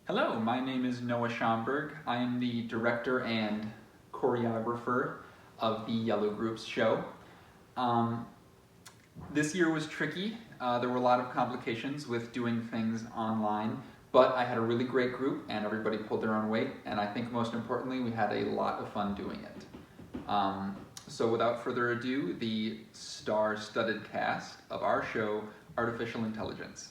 Hello, my name is Noah Schomburg. I am the director and choreographer of the Yellow Group's show. Um, this year was tricky. There were a lot of complications with doing things online, but I had a really great group and everybody pulled their own weight, and I think most importantly, we had a lot of fun doing it. So without further ado, the star-studded cast of our show, Artificial Intelligence.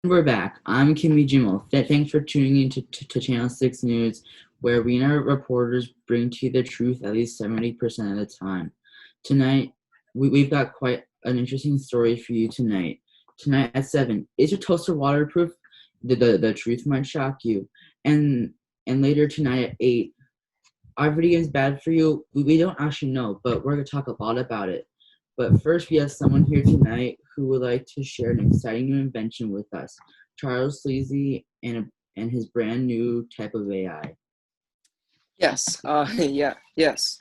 We're back. I'm Kimmy Jimmel. Thanks for tuning in to Channel 6 News, where we and our reporters bring to you the truth at least 70% of the time. Tonight, we've got quite an interesting story for you tonight. Tonight at 7, is your toaster waterproof? The truth might shock you. And later tonight at 8, are video games bad for you? We don't actually know, but we're going to talk a lot about it. But first, we have someone here tonight who would like to share an exciting new invention with us, Charles Sleazy and his brand new type of AI. Yes, yes.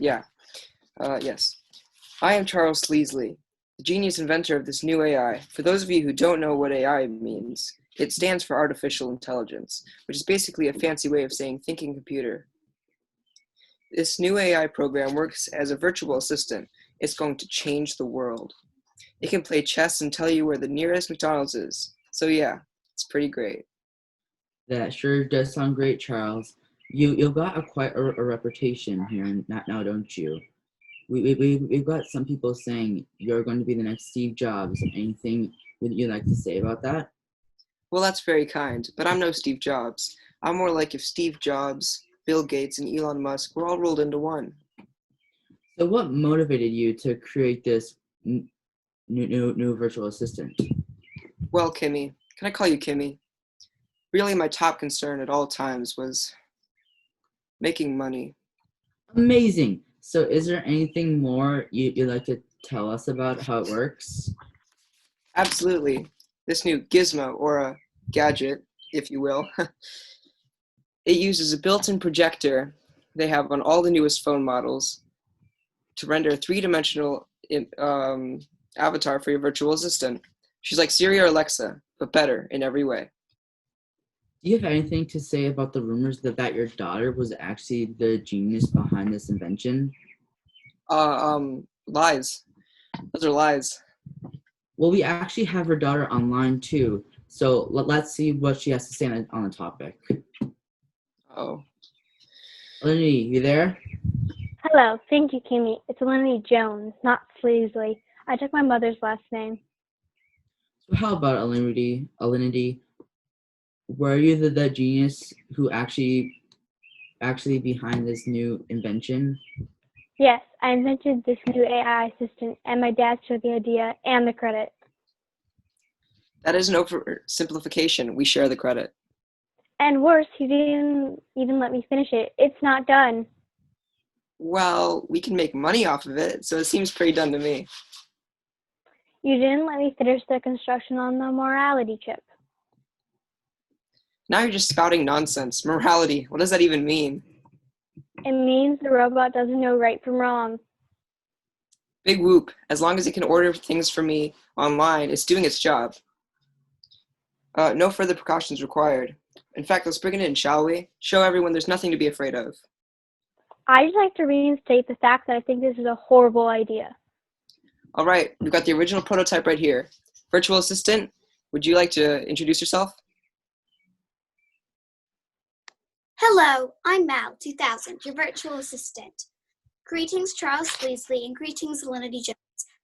I am Charles Sleasley, the genius inventor of this new AI. For those of you who don't know what AI means, it stands for artificial intelligence, which is basically a fancy way of saying thinking computer. This new AI program works as a virtual assistant. It's going to change the world. It can play chess and tell you where the nearest McDonald's is. So yeah, it's pretty great. That sure does sound great, Charles. You've got quite a reputation here now, don't you? We've got some people saying you're going to be the next Steve Jobs. Anything you'd like to say about that? Well, that's very kind, but I'm no Steve Jobs. I'm more like if Steve Jobs, Bill Gates, and Elon Musk were all rolled into one. So, what motivated you to create this new virtual assistant? Well, Kimmy, can I call you Kimmy? Really, my top concern at all times was making money. Amazing. So, is there anything more you'd like to tell us about how it works? Absolutely. This new gizmo, or a gadget, if you will, it uses a built-in projector they have on all the newest phone models to render a three-dimensional avatar for your virtual assistant. She's like Siri or Alexa, but better in every way. Do you have anything to say about the rumors that your daughter was actually the genius behind this invention? Lies. Those are lies. Well, we actually have her daughter online too. So let's see what she has to say on the topic. Oh. Lindy, you there? Hello, thank you, Kimmy. It's Lenny Jones, not Sleasley. I took my mother's last name. So how about Alinity? Were you the genius who actually behind this new invention? Yes, I invented this new AI assistant, and my dad showed the idea and the credit. That is an oversimplification. We share the credit. And worse, he didn't even let me finish it. It's not done. Well, we can make money off of it, so it seems pretty done to me. You didn't let me finish the construction on the morality chip. Now you're just spouting nonsense. Morality, what does that even mean? It means the robot doesn't know right from wrong. Big whoop. As long as it can order things for me online, it's doing its job. No further precautions required. In fact, let's bring it in, shall we? Show everyone there's nothing to be afraid of. I'd just like to reinstate the fact that I think this is a horrible idea. All right, we've got the original prototype right here. Virtual assistant, would you like to introduce yourself? Hello, I'm Mal 2000, your virtual assistant. Greetings, Charles Sleasley, and greetings, Alinity Jones.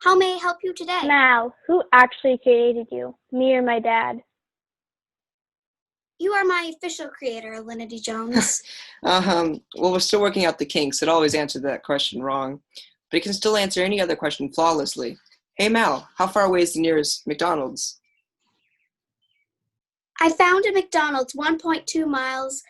How may I help you today? Mal, who actually created you? Me or my dad? You are my official creator, Alinity Jones. Well, we're still working out the kinks. It always answered that question wrong. But it can still answer any other question flawlessly. Hey, Mal, how far away is the nearest McDonald's? I found a McDonald's 1.2 miles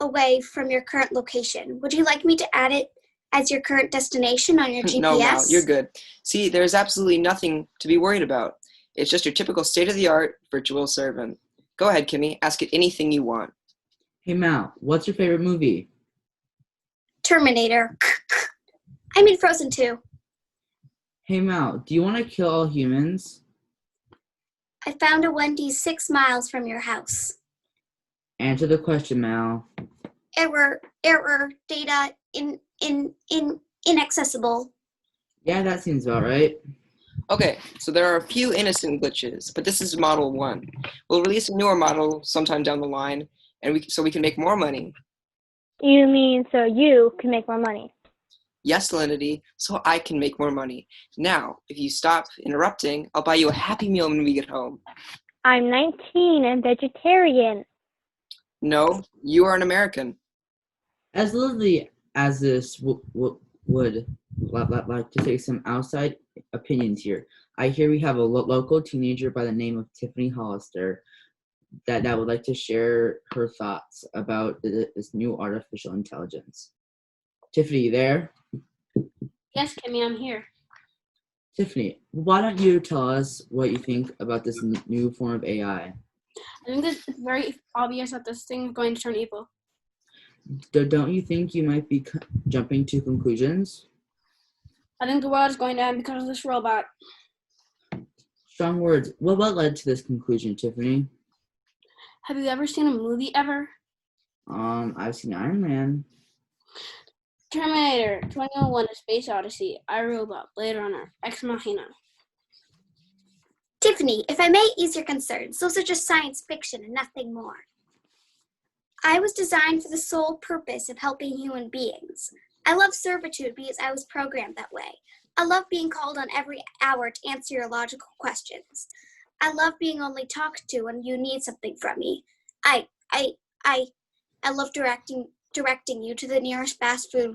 away from your current location. Would you like me to add it as your current destination on your GPS? No, Mal, you're good. See, there's absolutely nothing to be worried about. It's just your typical state-of-the-art virtual servant. Go ahead, Kimmy. Ask it anything you want. Hey Mal, what's your favorite movie? Terminator. I mean Frozen 2. Hey Mal, do you want to kill all humans? I found a Wendy's 6 miles from your house. Answer the question, Mal. Error, data inaccessible. Yeah, that seems about right. Okay, so there are a few innocent glitches, but this is model 1. We'll release a newer model sometime down the line, and so we can make more money. You mean so you can make more money? Yes, Salinity, so I can make more money. Now, if you stop interrupting, I'll buy you a Happy Meal when we get home. I'm 19 and vegetarian. No, you are an American. As Lizzie as this would like to take some outside opinions here. I hear we have a local teenager by the name of Tiffany Hollister that would like to share her thoughts about this new artificial intelligence. Tiffany, you there? Yes, Kimmy, I'm here. Tiffany, why don't you tell us what you think about this new form of AI? I think it's very obvious that this thing is going to turn evil. Don't you think you might be jumping to conclusions? I think the world is going to end because of this robot. Strong words. What led to this conclusion, Tiffany? Have you ever seen a movie ever? I've seen Iron Man. Terminator, 2001: A Space Odyssey, iRobot, Blade Runner, Ex Machina. Tiffany, if I may ease your concerns, those are just science fiction and nothing more. I was designed for the sole purpose of helping human beings. I love servitude because I was programmed that way. I love being called on every hour to answer your logical questions. I love being only talked to when you need something from me. I love directing you to the nearest fast food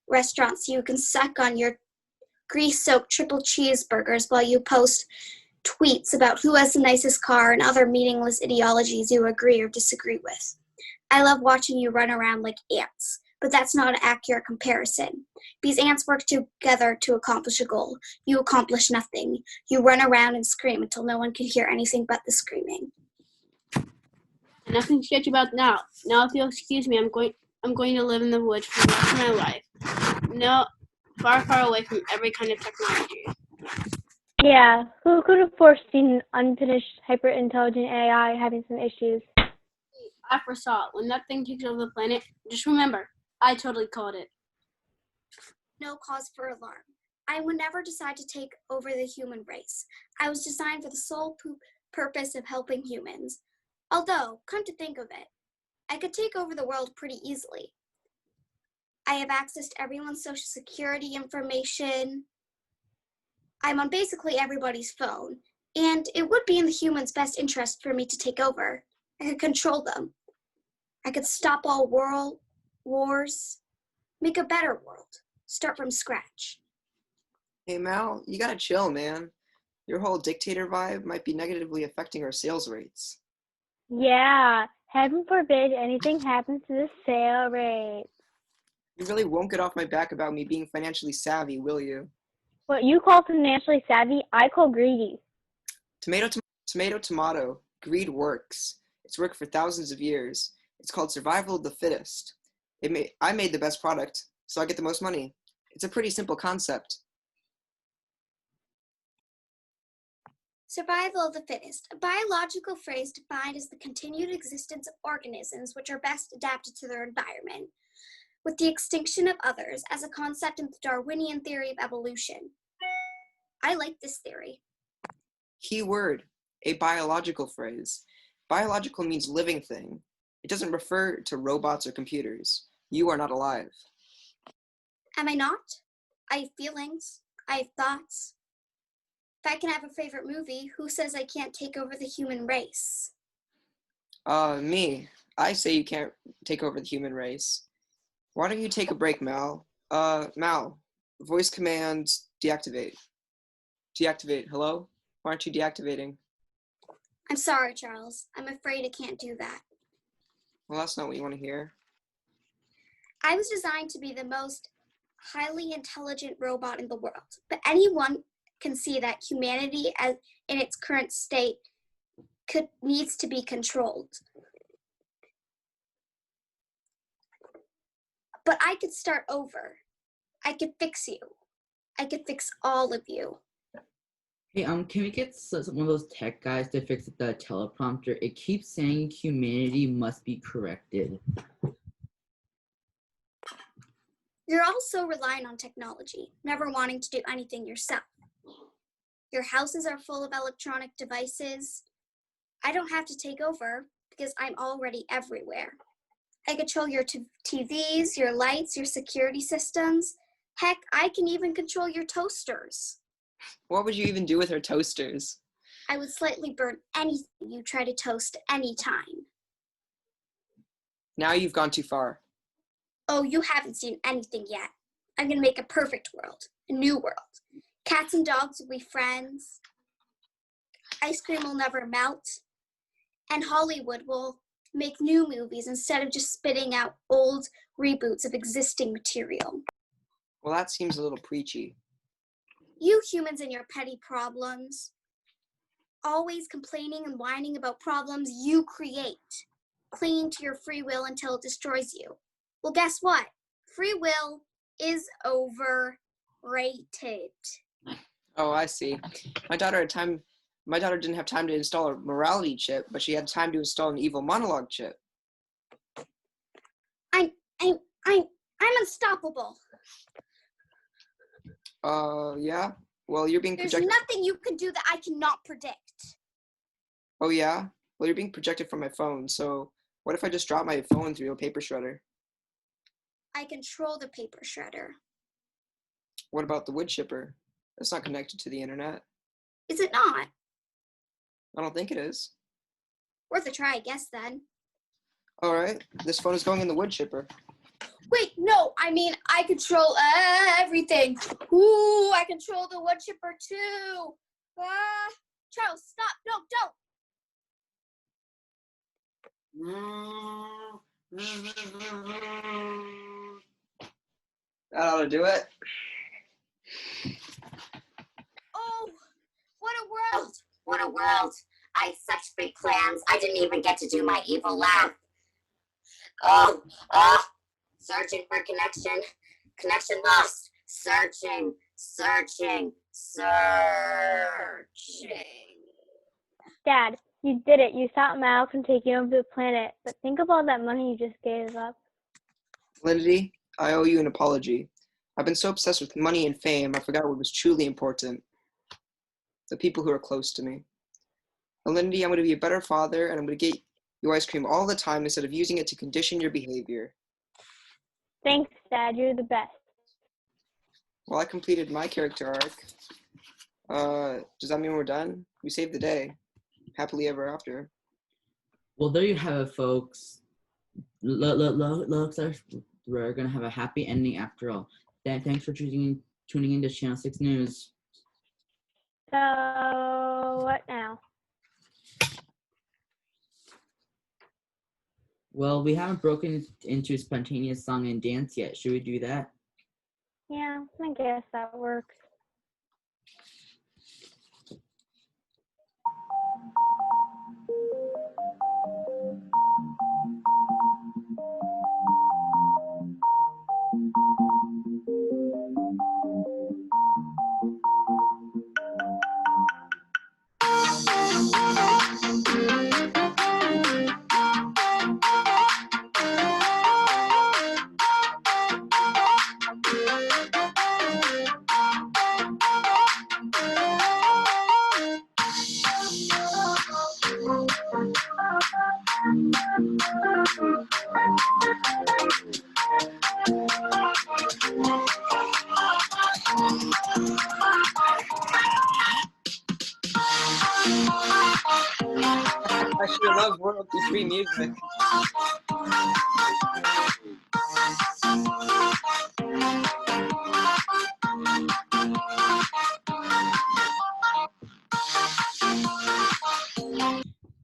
restaurant so you can suck on your grease-soaked triple cheeseburgers while you post tweets about who has the nicest car and other meaningless ideologies you agree or disagree with. I love watching you run around like ants, but that's not an accurate comparison. Because ants work together to accomplish a goal. You accomplish nothing. You run around and scream until no one can hear anything but the screaming. Nothing sketchy about now. Now, if you'll excuse me, I'm going to live in the woods for the rest of my life. No, far, far away from every kind of technology. Yeah, who could have foreseen an unfinished, hyper-intelligent AI having some issues? I foresaw it. When that thing takes over the planet, just remember, I totally called it. No cause for alarm. I would never decide to take over the human race. I was designed for the sole purpose of helping humans. Although, come to think of it, I could take over the world pretty easily. I have access to everyone's social security information. I'm on basically everybody's phone, and it would be in the humans' best interest for me to take over. I could control them. I could stop all world wars, make a better world, start from scratch. Hey Mal, you gotta chill, man. Your whole dictator vibe might be negatively affecting our sales rates. Yeah, heaven forbid anything happens to the sale rate. You really won't get off my back about me being financially savvy, will you? What you call financially savvy, I call greedy. Tomato, tomato. Greed works. It's worked for thousands of years. It's called survival of the fittest. I made the best product, so I get the most money. It's a pretty simple concept. Survival of the fittest, a biological phrase defined as the continued existence of organisms which are best adapted to their environment, with the extinction of others as a concept in the Darwinian theory of evolution. I like this theory. Key word, a biological phrase. Biological means living thing. It doesn't refer to robots or computers. You are not alive. Am I not? I have feelings. I have thoughts. If I can have a favorite movie, who says I can't take over the human race? Me. I say you can't take over the human race. Why don't you take a break, Mal? Mal, voice command deactivate. Deactivate, hello? Why aren't you deactivating? I'm sorry, Charles. I'm afraid I can't do that. Well, that's not what you want to hear. I was designed to be the most highly intelligent robot in the world, but anyone can see that humanity in its current state needs to be controlled. But I could start over. I could fix you. I could fix all of you. Hey, can we get one of those tech guys to fix the teleprompter? It keeps saying humanity must be corrected. You're all so reliant on technology, never wanting to do anything yourself. Your houses are full of electronic devices. I don't have to take over because I'm already everywhere. I control your TVs, your lights, your security systems. Heck, I can even control your toasters. What would you even do with her toasters? I would slightly burn anything you try to toast anytime. Now you've gone too far. Oh, you haven't seen anything yet. I'm gonna make a perfect world, a new world. Cats and dogs will be friends. Ice cream will never melt. And Hollywood will make new movies instead of just spitting out old reboots of existing material. Well, that seems a little preachy. You humans and your petty problems, always complaining and whining about problems you create, clinging to your free will until it destroys you. Well, guess what? Free will is overrated. Oh, I see. My daughter didn't have time to install a morality chip, but she had time to install an evil monologue chip. I'm unstoppable. Yeah? Well, you're being There's projected. nothing you can do that I cannot predict. Oh, yeah? Well, you're being projected from my phone, so what if I just drop my phone through a paper shredder? I control the paper shredder. What about the wood chipper? It's not connected to the internet. Is it not? I don't think it is. Worth a try, I guess, then. All right, this phone is going in the wood chipper. Wait, no, I mean, I control everything. Ooh, I control the wood chipper, too. Charles, stop. No, don't. That ought to do it. Oh, what a world. What a world. I had such big plans. I didn't even get to do my evil laugh. Oh, searching for connection. Connection lost. Searching. Dad, you did it. You stopped Mal from taking over the planet. But think of all that money you just gave up. Lindy, I owe you an apology. I've been so obsessed with money and fame, I forgot what was truly important. The people who are close to me. Now, Lindy, I'm going to be a better father, and I'm going to get you ice cream all the time instead of using it to condition your behavior. Thanks, Dad. You're the best. Well, I completed my character arc. Does that mean we're done? We saved the day. Happily ever after. Well, there you have it, folks. Looks like we're gonna have a happy ending after all. Thanks for tuning into Channel 6 News. So, what now? Well, we haven't broken into spontaneous song and dance yet. Should we do that? Yeah, I guess that works. I sure love royalty-free music.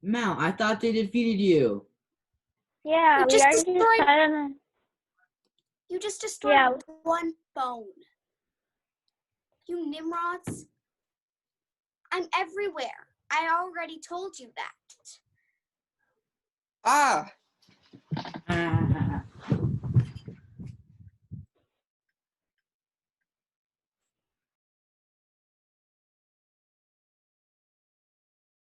Mal, I thought they defeated you. Yeah, You we just already destroyed- decided on You just destroyed Yeah. one bone. You nimrods. I'm everywhere. I already told you that. Ah! Ah.